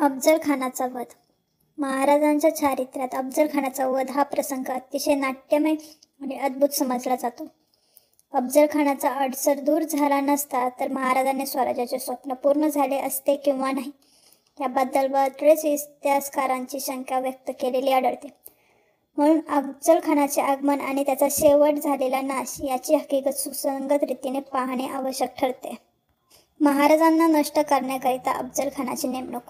अफजल खानाचा वध. महाराजांच्या चारित्र्यात अफजल खानाचा वध हा प्रसंग अतिशय नाट्यमय आणि अद्भुत समजला जातो. अफजल खानाचा अडसर दूर झाला नसता तर महाराजांनी स्वराज्याचे स्वप्न पूर्ण झाले असते किंवा नाही, याबद्दल बरेच इतिहासकारांची शंका व्यक्त केलेली आढळते. म्हणून अफजल खानाचे आगमन आणि त्याचा शेवट झालेला नाश याची हकीकत सुसंगत रीतीने पाहणे आवश्यक ठरते. महाराजांना नष्ट करण्याकरिता अफजल खानाची नेमणूक.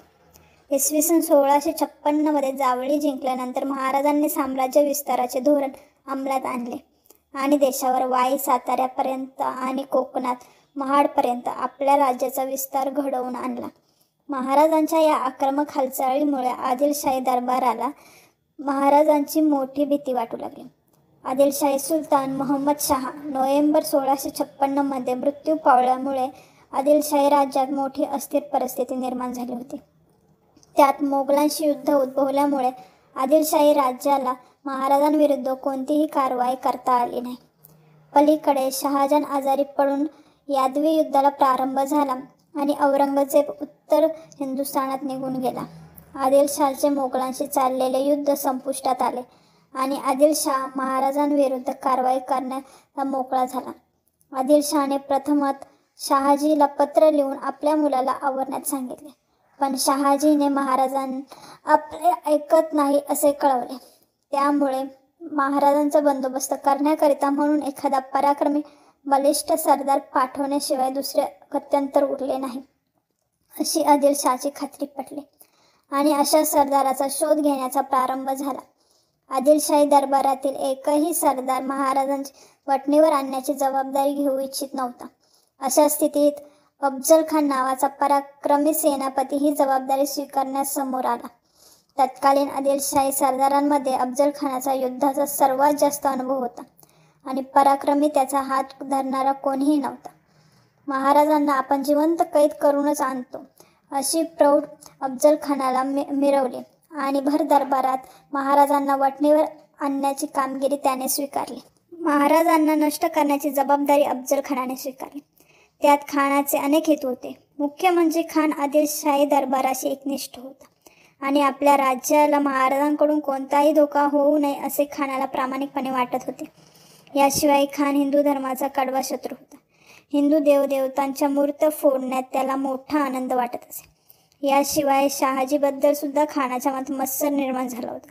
इसवी सन 1656 मध्ये जावळी जिंकल्यानंतर महाराजांनी साम्राज्य विस्ताराचे धोरण अंमलात आणले आणि देशावर वाई, साताऱ्यापर्यंत आणि कोकणात महाडपर्यंत आपल्या राज्याचा विस्तार घडवून आणला. महाराजांच्या या आक्रमक हालचालीमुळे आदिलशाही दरबाराला महाराजांची मोठी भीती वाटू लागली. आदिलशाही सुलतान मोहम्मद शाह नोव्हेंबर 1656 मध्ये मृत्यू पावल्यामुळे आदिलशाही राज्यात मोठी अस्थिर परिस्थिती निर्माण झाली होती. त्यात मोगलांशी युद्ध उद्भवल्यामुळे आदिलशाही राज्याला महाराजांविरुद्ध कोणतीही कारवाई करता आली नाही. पलीकडे शहाजहान आजारी पडून यादवी युद्धाला प्रारंभ झाला आणि औरंगजेब उत्तर हिंदुस्थानात निघून गेला. आदिलशाहचे मोगलांशी चाललेले युद्ध संपुष्टात आले आणि आदिलशाह महाराजांविरुद्ध कारवाई करण्याला मोकळा झाला. आदिलशाहने प्रथमतः शहाजीला पत्र लिहून आपल्या मुलाला आवरण्यात सांगितले, पण शहाजीने महाराजांना आपले ऐकत नाही असे कळवले. त्यामुळे महाराजांचा बंदोबस्त करण्याकरिता म्हणून एखादा पराक्रमी बलिष्ठ सरदार पाठवण्याशिवाय दुसरे गत्यंतर उरले नाही, अशी आदिलशाहची खात्री पटली आणि अशा सरदाराचा शोध घेण्याचा प्रारंभ झाला. आदिलशाही दरबारातील एकही सरदार महाराजांच्या वठणीवर आणण्याची जबाबदारी घेऊ इच्छित नव्हता. अशा स्थितीत अफजल खान नावाचा पराक्रमी सेनापती ही जबाबदारी स्वीकारण्यास समोर आला. तत्कालीन आदिलशाही सरदारांमध्ये अफजल खानाचा युद्धाचा सर्वात जास्त अनुभव होता आणि पराक्रमी त्याचा हात धरणारा कोणीही नव्हता. महाराजांना आपण जिवंत कैद करूनच आणतो, अशी प्रौढ अफजल खानाला मिरवली आणि भर दरबारात महाराजांना वठणीवर आणण्याची कामगिरी त्याने स्वीकारली. महाराजांना नष्ट करण्याची जबाबदारी अफजल खानाने स्वीकारली. त्यात खानाचे अनेक हेतू होते. मुख्य म्हणजे खान आदिलशाही दरबाराशी एकनिष्ठ होता आणि आपल्या राज्याला महाराजांकडून कोणताही धोका होऊ नये असे खानाला प्रामाणिकपणे वाटत होते. याशिवाय खान हिंदू धर्माचा कडवा शत्रू होता. हिंदू देवदेवतांच्या मूर्त्या फोडण्यात त्याला मोठा आनंद वाटत असे. याशिवाय शहाजीबद्दल सुद्धा खानाच्या मनात मत्सर निर्माण झाला होता.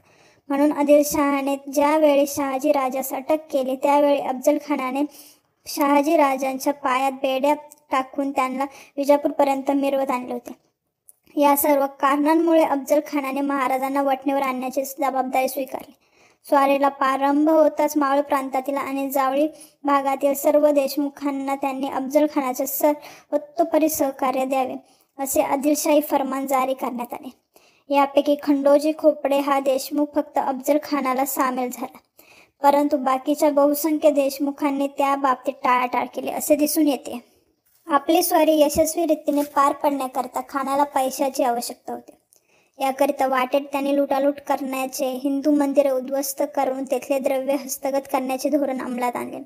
म्हणून आदिलशहाने ज्यावेळी शहाजी राजास अटक केली त्यावेळी अफजल खानाने शहाजी राजांच्या पायात बेड्या टाकून त्यांना विजापूरपर्यंत मिरवत आणले होते. या सर्व कारणांमुळे अफजल खानाने महाराजांना वठणीवर आणण्याची जबाबदारी स्वीकारली. स्वारीला प्रारंभ होताच मावळ प्रांतातील आणि जावळी भागातील सर्व देशमुखांना त्यांनी अफजल खानाचे सर्वतोपरी सहकार्य द्यावे असे आदिलशाही फर्मान जारी करण्यात आले. यापैकी खंडोजी खोपडे हा देशमुख फक्त अफजल खानाला सामील झाला, परंतु बाकीच्या बहुसंख्य देशमुखांनी त्या बाबतीत टाळाटाळ केली असे दिसून येते. आपली स्वारी यशस्वी रीतीने पार पाडण्याकरता खानाला पैशाची आवश्यकता होती. याकरिता वाटेत त्यांनी लुटालूट करण्याचे, हिंदू मंदिरे उद्ध्वस्त करून तेथले द्रव्य हस्तगत करण्याचे धोरण अंमलात आणले.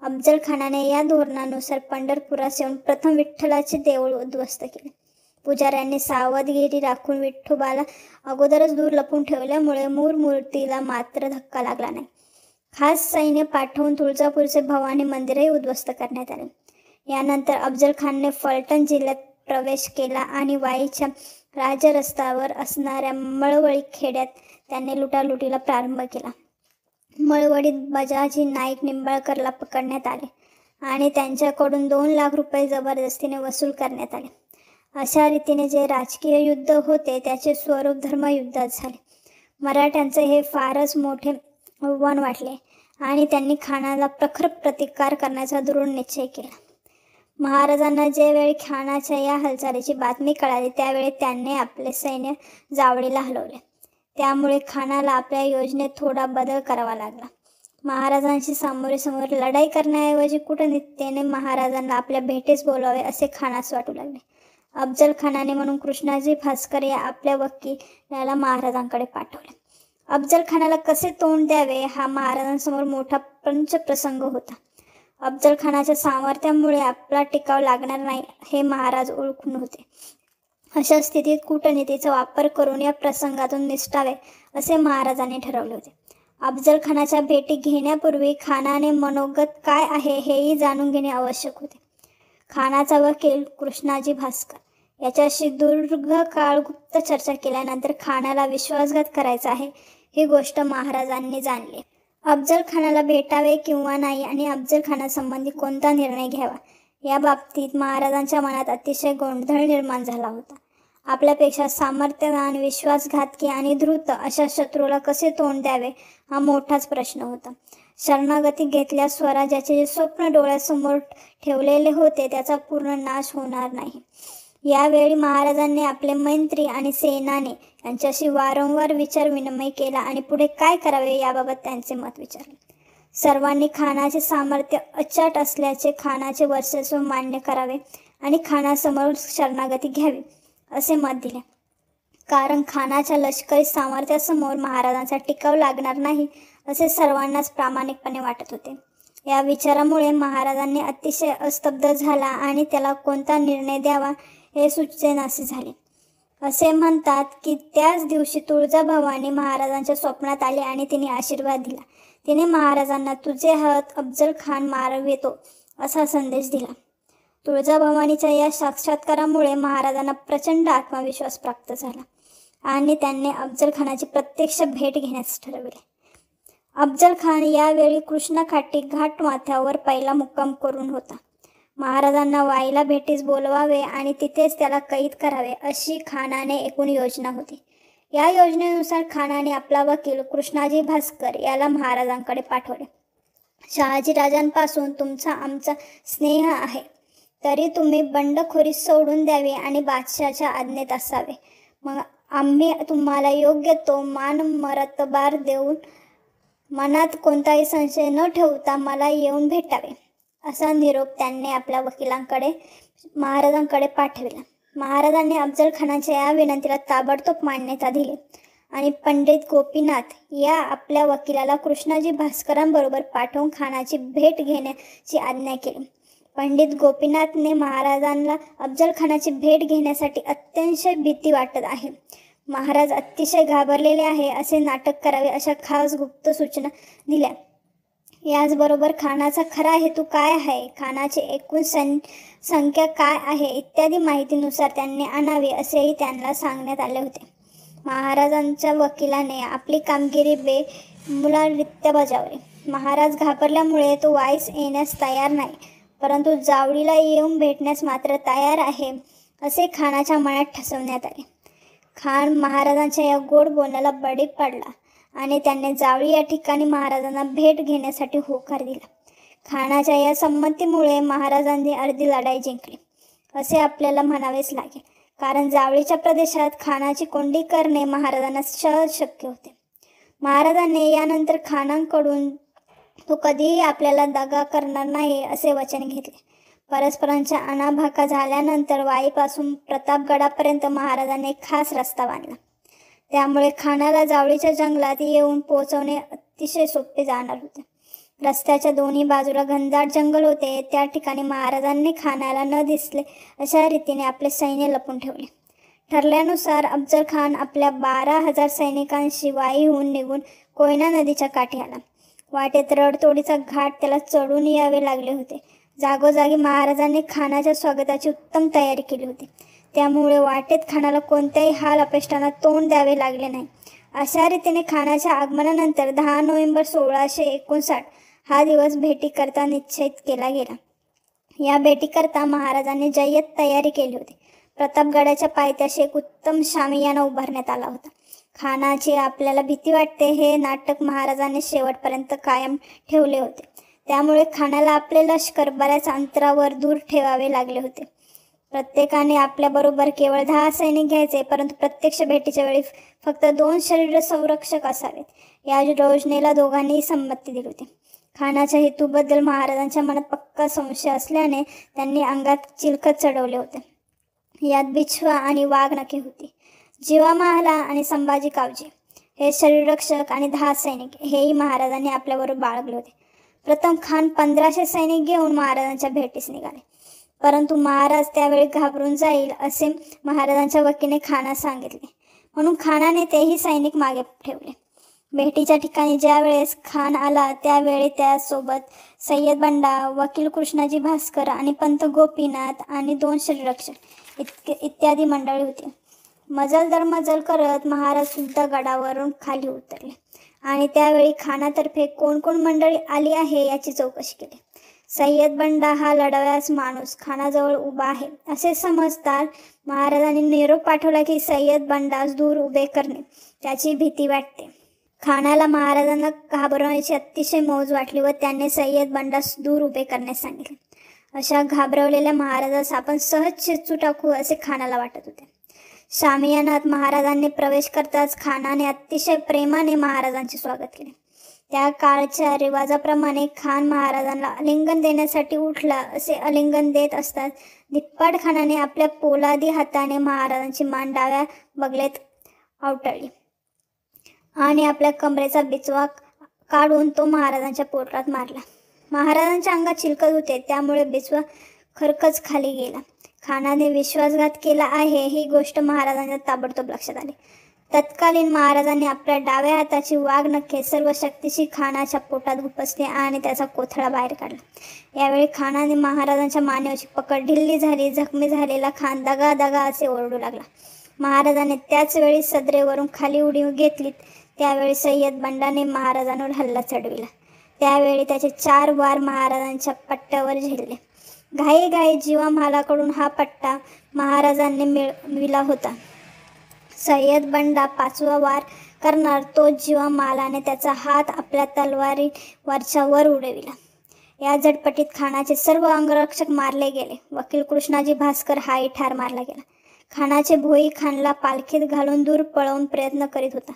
अफजल खानाने या धोरणानुसार पंढरपुरास येऊन प्रथम विठ्ठलाचे देऊळ उद्ध्वस्त केले. पुजाऱ्यांनी सावधगिरी राखून विठोबाला अगोदरच दूर लपून ठेवल्यामुळे मूर्तीला मात्र धक्का लागला नाही. खास सैन्य पाठवून तुळजापूरचे भवानी मंदिरही उद्ध्वस्त करण्यात आले. यानंतर अफजल खानने फलटण जिल्ह्यात प्रवेश केला आणि वाईच्या राजरस्त्यावर असणाऱ्या मळवळी खेड्यात त्याने लुटालुटीला प्रारंभ केला. मळवळीत बजाजी नाईक निंबाळकरला पकडण्यात आले आणि त्यांच्याकडून 2 लाख रुपये जबरदस्तीने वसूल करण्यात आले. अशा रीतीने जे राजकीय युद्ध होते त्याचे स्वरूप धर्मयुद्धात झाले. मराठ्यांचे हे फारच मोठे आव्हान वाटले आणि त्यांनी खानाला प्रखर प्रतिकार करण्याचा दृढ निश्चय केला. महाराजांना ज्यावेळी खानाच्या या हालचालीची बातमी कळाली त्यावेळी त्यांनी आपले सैन्य जावळीला हलवले. त्यामुळे खानाला आपल्या योजनेत थोडा बदल करावा लागला. महाराजांशी समोरासमोर लढाई करण्याऐवजी कूटनीतीने महाराजांना आपल्या भेटीस बोलावे असे खानास वाटू लागले. अफजल खानाने म्हणून कृष्णाजी भास्कर या आपल्या वकिलाला महाराजांकडे पाठवले. अफजल खानाला कसे तोंड द्यावे हा महाराजांसमोर मोठा पंचप्रसंग होता. अफजल खानाच्या सामर्थ्यामुळे आपला टिकाव लागणार नाही हे महाराज ओळखून होते. अशा स्थितीत कूटनीतीचा वापर करून या प्रसंगातून निसटावे असे महाराजांनी ठरवले होते. अफजल खानाच्या भेटी घेण्यापूर्वी खानाने मनोगत काय आहे हेही जाणून घेणे आवश्यक होते. खानाचा वकील कृष्णाजी भास्कर याच्याशी दीर्घकाळ गुप्त चर्चा केल्यानंतर खानाला विश्वासघात करायचा आहे ही गोष्ट महाराजांनी जाणली. अफजल खानाला भेटावे किंवा नाही आणि अफजल खानासंबंधी कोणता निर्णय घ्यावा या बाबतीत महाराजांच्या मनात अतिशय गोंधळ निर्माण झाला होता. आपल्यापेक्षा सामर्थ्यवान, विश्वासघातकी आणि धूर्त अशा शत्रूला कसे तोंड द्यावे हा मोठाच प्रश्न होता. शरणागती घेतल्यास स्वराज्याचे जे स्वप्न डोळ्यासमोर ठेवलेले होते त्याचा पूर्ण नाश होणार नाही. यावेळी महाराजांनी आपले मंत्री आणि सेनानी यांच्याशी वारंवार विचार विनिमय केला आणि पुढे काय करावे याबाबत त्यांचे मत विचारले. सर्वांनी खानाचे सामर्थ्य अचाट असल्याचे, खानाचे वर्चस्व मान्य करावे आणि खानासमोर शरणागती घ्यावी असे मत दिले. कारण खानाच्या लष्करी सामर्थ्यासमोर महाराजांचा टिकाव लागणार नाही असे सर्वांनाच प्रामाणिकपणे वाटत होते. या विचारामुळे महाराजांनी अतिशय अस्तब्ध झाला आणि त्याला कोणता निर्णय द्यावा हे सुचेनासे झाले. असे म्हणतात की त्याच दिवशी तुळजाभवानी महाराजांच्या स्वप्नात आली आणि तिने आशीर्वाद दिला. तिने महाराजांना तुझे हात अफजल खान मारवितो असा संदेश दिला. तुळजाभवानीच्या या साक्षात्कारामुळे महाराजांना प्रचंड आत्मविश्वास प्राप्त झाला आणि त्यांनी अफजल खानाची प्रत्यक्ष भेट घेण्यास ठरविले. अफजल खान यावेळी कृष्णाकाठी घाट माथ्यावर पहिला मुक्काम करून होता. महाराजांना वाईला भेटीस बोलवावे आणि तिथेच त्याला कैद करावे अशी खानाने एकूण योजना होती. या योजनेनुसार खानाने आपला वकील कृष्णाजी भास्कर याला महाराजांकडे पाठवले. शहाजीराजांपासून तुमचा आमचा स्नेह आहे, तरी तुम्ही बंडखोरी सोडून द्यावी आणि बादशाच्या आज्ञेत असावे. मग आम्ही तुम्हाला योग्य तो मान मरतबार देऊन मनात कोणताही संशय न ठेवता मला येऊन भेटावे असा निरोप त्यांनी आपल्या वकिलांकडे महाराजांकडे पाठविला. महाराजांनी अफजल खानाच्या या विनंतीला ताबडतोब मान्यता दिली आणि पंडित गोपीनाथ या आपल्या वकिलाला कृष्णाजी भास्करांबरोबर पाठवून खानाची भेट घेण्याची आज्ञा केली. पंडित गोपीनाथने महाराजांना अफजल खानाची भेट घेण्यासाठी अत्यंत भीती वाटत आहे, महाराज अतिशय घाबरलेले आहे असे नाटक करावे अशा खास गुप्त सूचना दिल्या. याचबरोबर खानाचा खरा हेतू काय आहे, खानाची एकूण संख्या काय आहे इत्यादी माहितीनुसार त्यांनी आणावे असेही त्यांना सांगण्यात आले होते. महाराजांच्या वकिलाने आपली कामगिरी बेमुलारित्या बजावली. महाराज घाबरल्यामुळे तो वाईस येण्यास तयार नाही, परंतु जावळीला येऊन भेटण्यास मात्र तयार आहे असे खानाच्या मनात ठसवण्यात आले. खान महाराजांच्या या गोड बोलण्याला बळी पडला आणि त्याने जावळी या ठिकाणी महाराजांना भेट घेण्यासाठी होकार दिला. खानाच्या या संमतीमुळे महाराजांनी अर्धी लढाई जिंकली असे आपल्याला म्हणावेच लागेल, कारण जावळीच्या प्रदेशात खानाची कोंडी करणे महाराजांना सहज शक्य होते. महाराजांनी यानंतर खानांकडून तो कधीही आपल्याला दगा करणार नाही असे वचन घेतले. परस्परांच्या अनाभाका झाल्यानंतर वाईपासून प्रतापगडापर्यंत महाराजांनी एक खास रस्ता बांधला. त्यामुळे खानाला जावळीच्या जंगलात येऊन पोहोचवणे अतिशय सोपे जाणार होते. रस्त्याच्या दोन्ही बाजूला घनदाट जंगल होते. त्या ठिकाणी महाराजांनी खानाला न दिसले अशा रीतीने आपले सैन्य लपून ठेवले. ठरल्यानुसार अफजल खान आपल्या 12,000 सैनिकांशी वाईहून निघून कोयना नदीच्या काठी आला. वाटेत रडतोडीचा घाट त्याला चढून यावे लागले होते. जागोजागी महाराजांनी खानाच्या स्वागताची उत्तम तयारी केली होती. त्यामुळे वाटेत खानाला कोणत्याही हाल अपेष्टांना तोंड द्यावे लागले नाही. अशा रीतीने खानाच्या आगमनानंतर 10 नोव्हेंबर 1659 हा दिवस भेटीकरता निश्चित केला गेला. या भेटीकरता महाराजांनी जय्यत तयारी केली होती. प्रतापगडाच्या पायथ्याशी एक उत्तम शामियाना उभारण्यात आला होता. खानाची आपल्याला भीती वाटते हे नाटक महाराजांनी शेवटपर्यंत कायम ठेवले होते. त्यामुळे खानाला आपले लष्कर बऱ्याच अंतरावर दूर ठेवावे लागले होते. प्रत्येकाने आपल्याबरोबर केवळ 10 सैनिक घ्यायचे, परंतु प्रत्यक्ष भेटीच्या वेळी फक्त 2 शरीर संरक्षक असावेत. या योजनेला दोघांनीही संमती दिली होती. खानाच्या हेतूबद्दल महाराजांच्या मनात पक्का संशय असल्याने त्यांनी अंगात चिलखत चढवले होते. यात बिछवा आणि वाघनखे होती. जीवा महाला आणि संभाजी कावजी हे शरीररक्षक आणि 10 सैनिक हेही महाराजांनी आपल्याबरोबर बाळगले होते. प्रथम खान 1500 सैनिक घेऊन महाराजांच्या भेटीस निघाले. परंतु महाराज त्यावेळी घाबरून जाईल असे महाराजांच्या वकीने खानास सांगितले, म्हणून खानाने तेही सैनिक मागे ठेवले. भेटीच्या ठिकाणी ज्या वेळेस खान आला त्यावेळी त्यासोबत सय्यद बंडा, वकील कृष्णाजी भास्कर आणि पंत गोपीनाथ आणि 2 श्रीरक्षक इत्यादी मंडळी होती. मजल दर मजल करत महाराज सुद्धा गडावरून खाली उतरले आणि त्यावेळी खानातर्फे कोण कोण मंडळी आली आहे याची चौकशी केली. सय्यद बंडा हा लढवयास माणूस खानाजवळ उभा आहे असे समजतात महाराजांनी निरोप पाठवला की सय्यद बंडास दूर उभे करणे त्याची भीती वाटते. खानाला महाराजांना घाबरवण्याची अतिशय मौज वाटली व त्याने सय्यद बंडास दूर उभे करण्यास सांगितले. अशा घाबरवलेल्या महाराजास आपण सहज शिरचू टाकू असे खानाला वाटत होते. शामियानात महाराजांनी प्रवेश करताच खानाने अतिशय प्रेमाने महाराजांचे स्वागत केले. त्या काळच्या रिवाजाप्रमाणे खान महाराजांना आलिंगन देण्यासाठी उठला. असे आलिंगन देत असतात धिप्पाड खानाने आपल्या पोलादी हाताने महाराजांची मान डाव्या बगलेत आवटळली आणि आपल्या कमरेचा बिचवा काढून तो महाराजांच्या पोटात मारला. महाराजांच्या अंगात चिलकत होते त्यामुळे बिचवा खरकच खाली गेला. खानाने विश्वासघात केला आहे ही गोष्ट महाराजांच्या ताबडतोब लक्षात आली. तत्कालीन महाराजांनी आपल्या डाव्या हाताची वाघ नखे सर्व शक्तीशी खानाच्या पोटात खुपसली आणि त्याचा कोथळा बाहेर काढला. यावेळी खानाने महाराजांच्या मानेवरची पकड ढिल्ली झाली. जखमी झालेला खान दगा दगा असे ओरडू लागला. महाराजांनी त्याच वेळी सदरेवरून खाली उडी घेतली. त्यावेळी सय्यद बंडाने महाराजांवर हल्ला चढविला. त्यावेळी त्याचे 4 वार महाराजांच्या पट्ट्यावर झेलले. घाईघाई जीवामालाकडून हा पट्टा महाराजांनी मिळविला होता. सय्यद बंडा 5वा वार करणार तो जीवामालाने त्याचा हात आपल्या तलवारीवरच्या वर उडविला. या झटपटीत खानाचे सर्व अंगरक्षक मारले गेले. वकील कृष्णाजी भास्कर हाही ठार मारला गेला. खानाचे भोई खानला पालखीत घालून दूर पळवून प्रयत्न करीत होता,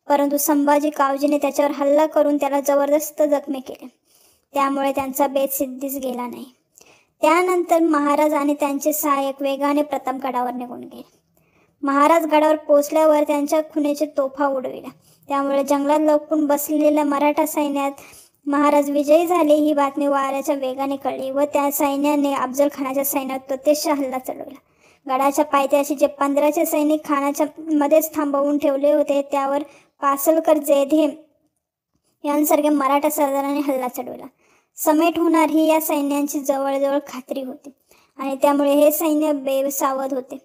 परंतु संभाजी कावजीने त्याच्यावर हल्ला करून त्याला जबरदस्त जखमी केले. त्यामुळे त्यांचा बेत सिद्धीस गेला नाही. त्यानंतर महाराज आणि त्यांचे सहाय्यक वेगाने प्रतापगडावर निघून गेले. महाराज गडावर पोचल्यावर त्यांच्या खुनेचे तोफा उडविल्या. त्यामुळे जंगलात लपून बसलेल्या मराठा सैन्यात महाराज विजयी झाले ही बातमी वाऱ्याच्या वेगाने कळली व त्या सैन्याने अफजल खानाच्या सैन्यात प्रत्यक्ष हल्ला चढवला. गडाच्या पायथ्याशी जे 1500 सैनिक खानाच्या मध्येच थांबवून ठेवले होते त्यावर पासलकर जयधे यांसारख्या मराठा सरदारांनी हल्ला चढवला. समेट होणार ही या सैन्यांची जवळजवळ खात्री होती आणि त्यामुळे हे सैन्य बेसावध होते.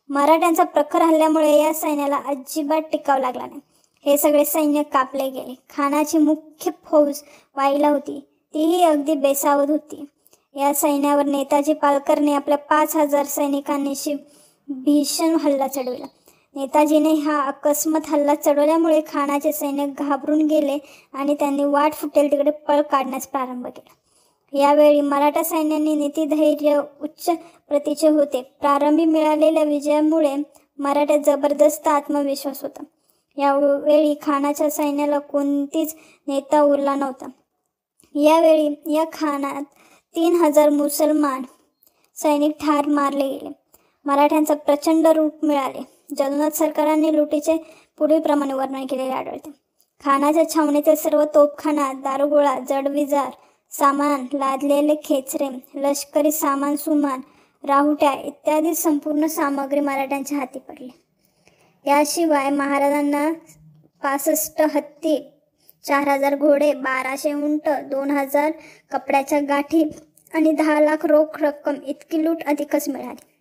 मराठ्यांचा प्रखर हल्ल्यामुळे या सैन्याला अजिबात टिकाव लागला नाही. हे सगळे सैन्य कापले गेले. खानाची मुख्य फौज वाईला होती, तीही अगदी बेसावध होती. या सैन्यावर नेताजी पालकरने आपल्या 5000 सैनिकांनी भीषण हल्ला चढविला. नेताजीने हा अकस्मात हल्ला चढवल्यामुळे खानाचे सैन्य घाबरून गेले आणि त्यांनी वाट फुटेल तिकडे पळ काढण्यास प्रारंभ केला. यावेळी मराठा सैन्याने नीतिधैर्य उच्च प्रतीचे होते. प्रारंभी मिळालेल्या विजयामुळे मराठ्यात जबरदस्त आत्मविश्वास होता. यावेळी खानाच्या सैन्याला कोणतीच नेता उरला नव्हता. यावेळी या खानात 3000 मुसलमान सैनिक ठार मारले गेले. मराठ्यांचा प्रचंड लूट मिळाले. जगन्नाथ सरकारांनी लुटीचे पुढील प्रमाणे वर्णन केलेले आढळते. खानाच्या छावणीतील सर्व तोफखाना, दारुगोळा, जडविजार सामान, लादलेले खेचरे, लष्करी सामान सुमान, राहुट्या इत्यादी संपूर्ण सामग्री मराठ्यांच्या हाती पडली. याशिवाय महाराजांना 65 हत्ती, 4000 घोडे, 1200 उंट, 2000 कपड्याच्या गाठी आणि 10 लाख रोख रक्कम इतकी लूट अधिकच मिळाली.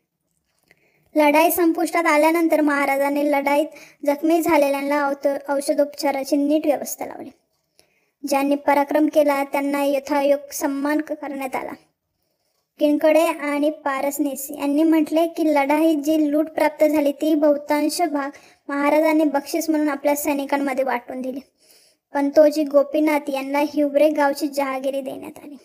लढाई संपुष्टात आल्यानंतर महाराजांनी लढाईत जखमी झालेल्यांना औषधोपचाराची नीट व्यवस्था लावली. ज्यांनी पराक्रम केला त्यांना यथायोग्य सन्मान करण्यात आला. किणकडे आणि पारसनेसी यांनी म्हटले की लढाईत जी लूट प्राप्त झाली ती बहुतांश भाग महाराजांनी बक्षीस म्हणून आपल्या सैनिकांमध्ये वाटून दिली. पंतोजी गोपीनाथ यांना हिवरे गावची जहागिरी देण्यात आली.